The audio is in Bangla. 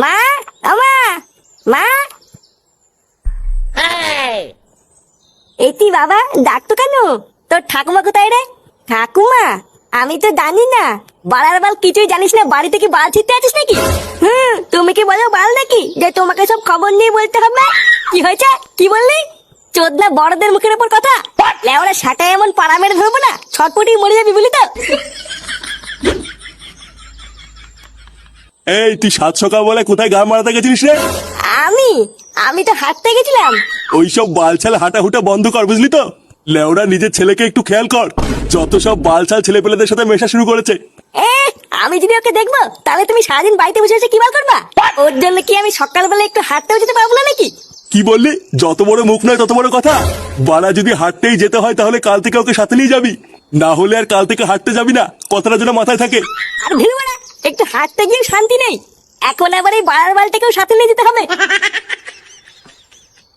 মা, আমা, মা। এতি বাবা, ডাকতো কেন? তোর ঠাকুমা কোথায় রে? ঠাকুমা, আমি তো জানি না। বাড়ার বাল কিছুই জানিস না, বাড়িতে কি বাল ছিটতে আছিস নাকি? তুমি কি বলো বাল নাকি যে তোমাকে সব খবর নিয়ে বলতে হবে? কি হয়েছে, কি বললি? চোদনা বড়দের মুখের উপর কথা। লেওরা সাটায় এমন পাড়া মেরে ধরবো না, ছটপটি মরে যাবি বলি তো। এই তুই সাত সকাল বলে কোথায় গা মারাতে গেছিস রে? আমি আমি তো হাঁটতে গেছিলাম। ওইসব বালছাল হাঁটা হুটা বন্ধ কর, বুঝলি তো? লেওরা নিজের ছেলেকে একটু খেয়াল কর। যত সব বালছাল ছেলে পেলেদের সাথে মেশা শুরু করেছে। এ, আমি যদি ওকে দেখবো তাহলে তুমি সারাদিন বাড়িতে বসে বসে কি বাল করবা? ওর জন্য কি আমি সকালবেলা একটু হাঁটতেও যেতে পারবো না নাকি? কি বললি? যত বড় মুখ নয় তত বড় কথা। বাড়া যদি হাঁটতেই যেতে হয় তাহলে কাল থেকে ওকে সাথে নিয়ে যাবি, না হলে আর কাল থেকে হাঁটতে যাবি না। কথাটা যেন মাথায় থাকে। আর ভিড় বাড়া, একটু হাঁটতে গিয়ে শান্তি নেই। এখন আবার এই বাড়ার বালটাকেও সাথে নিয়ে যেতে হবে।